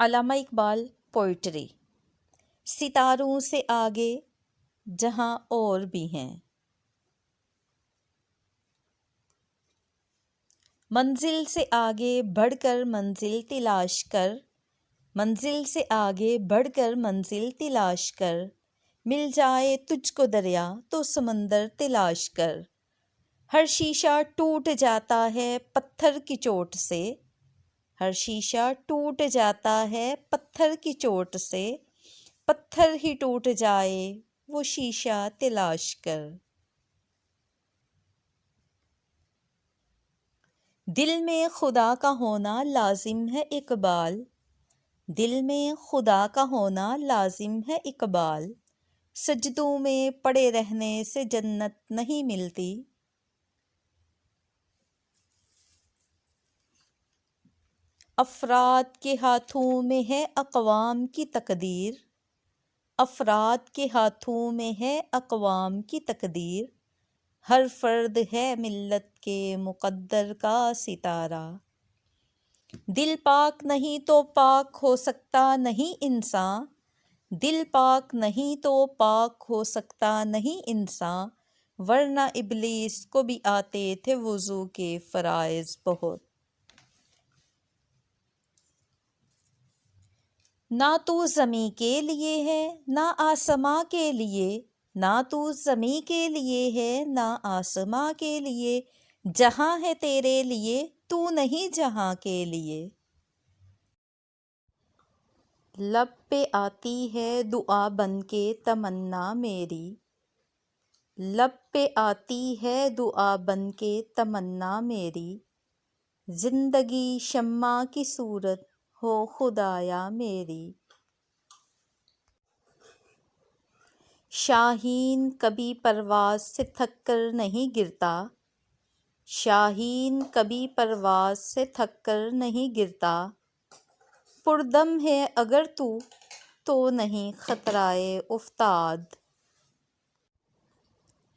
علامہ Iqbal poetry. ستاروں سے آگے جہاں اور بھی ہیں، منزل سے آگے بڑھ کر منزل تلاش کر، منزل سے آگے بڑھ کر منزل تلاش کر، مل جائے تجھ کو دریا تو سمندر تلاش کر۔ ہر شیشہ ٹوٹ جاتا ہے پتھر کی چوٹ سے، ہر شیشہ ٹوٹ جاتا ہے پتھر کی چوٹ سے، پتھر ہی ٹوٹ جائے وہ شیشہ تلاش کر۔ دل میں خدا کا ہونا لازم ہے اقبال، دل میں خدا کا ہونا لازم ہے اقبال، سجدوں میں پڑے رہنے سے جنت نہیں ملتی۔ افراد کے ہاتھوں میں ہے اقوام کی تقدیر، افراد کے ہاتھوں میں ہے اقوام کی تقدیر، ہر فرد ہے ملت کے مقدر کا ستارہ۔ دل پاک نہیں تو پاک ہو سکتا نہیں انسان، دل پاک نہیں تو پاک ہو سکتا نہیں انسان، ورنہ ابلیس کو بھی آتے تھے وضو کے فرائض بہت۔ نہ تو زمیں کے لیے ہے نہ آسماں کے لیے، نہ تو زمیں کے لیے ہے نہ آسماں کے لیے، جہاں ہے تیرے لیے تو نہیں جہاں کے لیے۔ لب پہ آتی ہے دعا بن کے تمنا میری، لب پہ آتی ہے دعا بن کے تمنا میری، زندگی شمع کی صورت ہو خدایا میری۔ شاہین کبھی پرواز سے تھک کر نہیں گرتا، شاہین کبھی پرواز سے تھک کر نہیں گرتا، پردم ہے اگر تو نہیں خطرائے افتاد۔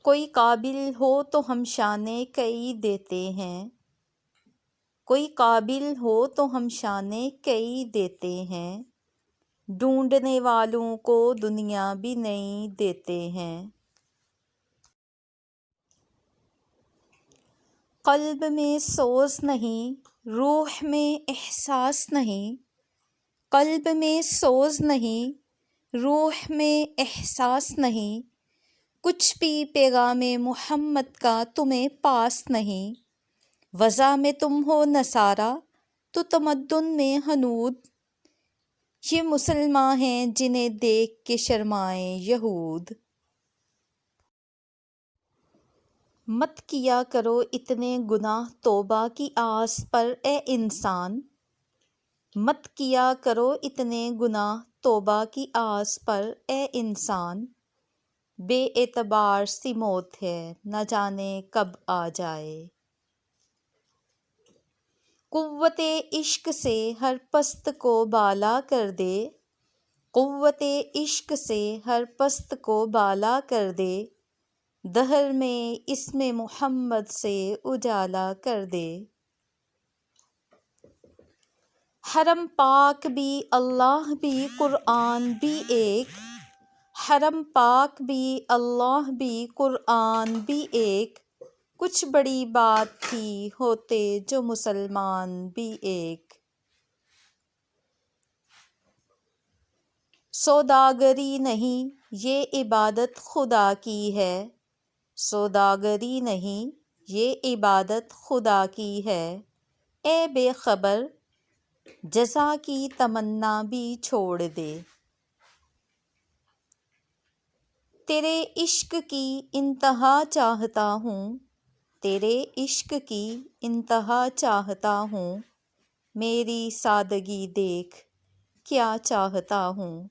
کوئی قابل ہو تو ہم شانے کئی دیتے ہیں، کوئی قابل ہو تو ہم شانے کئی دیتے ہیں، ڈھونڈنے والوں کو دنیا بھی نہیں دیتے ہیں۔ قلب میں سوز نہیں روح میں احساس نہیں، قلب میں سوز نہیں روح میں احساس نہیں، کچھ بھی پیغام محمد کا تمہیں پاس نہیں، وضع میں تم ہو نصارہ تو تمدن میں ہنود، یہ مسلمان ہیں جنہیں دیکھ کے شرمائیں یہود۔ مت کیا کرو اتنے گناہ توبہ کی آس پر اے انسان، مت کیا کرو اتنے گناہ توبہ کی آس پر اے انسان، بے اعتبار سی موت ہے نہ جانے کب آ جائے۔ قوت عشق سے ہر پست کو بالا کر دے، قوت عشق سے ہر پست کو بالا کر دے، دہر میں اسم محمد سے اجالا کر دے۔ حرم پاک بھی اللہ بھی قرآن بھی ایک، حرم پاک بھی اللہ بھی قرآن بھی ایک، کچھ بڑی بات تھی ہوتے جو مسلمان بھی ایک۔ سوداگری نہیں یہ عبادت خدا کی ہے، سوداگری نہیں یہ عبادت خدا کی ہے، اے بے خبر جزا کی تمنا بھی چھوڑ دے۔ تیرے عشق کی انتہا چاہتا ہوں، تیرے عشق کی انتہا چاہتا ہوں، میری سادگی دیکھ کیا چاہتا ہوں۔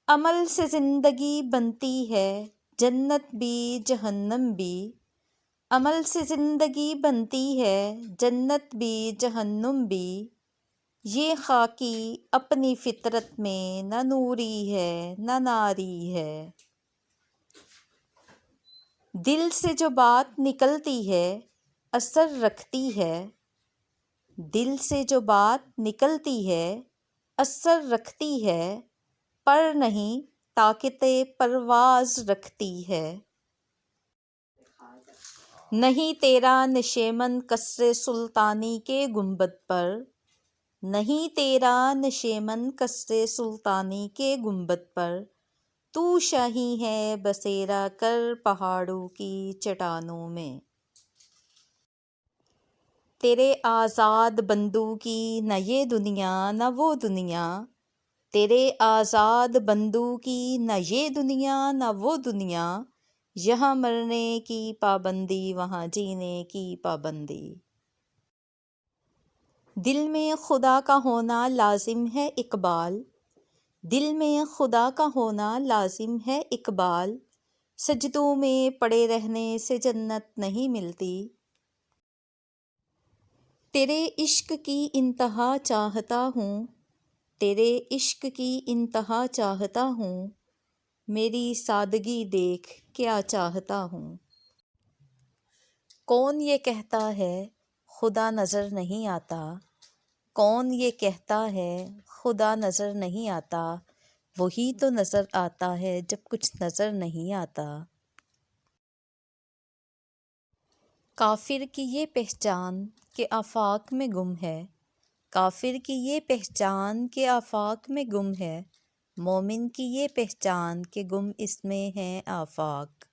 عمل سے زندگی بنتی ہے جنت بھی جہنم بھی، عمل سے زندگی بنتی ہے جنت بھی جہنم بھی، یہ خاکی اپنی فطرت میں نہ نوری ہے نہ ناری ہے۔ دل سے جو بات نکلتی ہے اثر رکھتی ہے، دل سے جو بات نکلتی ہے اثر رکھتی ہے پر نہیں طاقت پرواز رکھتی ہے۔ نہیں تیرا نشیمن قصر سلطانی کے گنبد پر، نہیں تیرا نشیمن قصر سلطانی کے گنبد پر، تو شاہی ہے بسیرا کر پہاڑوں کی چٹانوں میں۔ تیرے آزاد بندوں کی نہ یہ دنیا نہ وہ دنیا، تیرے آزاد بندوں کی نہ یہ دنیا نہ وہ دنیا، یہاں مرنے کی پابندی وہاں جینے کی پابندی۔ دل میں خدا کا ہونا لازم ہے اقبال، دل میں خدا کا ہونا لازم ہے اقبال، سجدوں میں پڑے رہنے سے جنت نہیں ملتی۔ تیرے عشق کی انتہا چاہتا ہوں، تیرے عشق کی انتہا چاہتا ہوں، میری سادگی دیکھ کیا چاہتا ہوں۔ کون یہ کہتا ہے خدا نظر نہیں آتا، کون یہ کہتا ہے خدا نظر نہیں آتا، وہی تو نظر آتا ہے جب کچھ نظر نہیں آتا۔ کافر کی یہ پہچان کہ آفاق میں گم ہے، کافر کی یہ پہچان کہ آفاق میں گم ہے، مومن کی یہ پہچان کہ گم اس میں ہے آفاق۔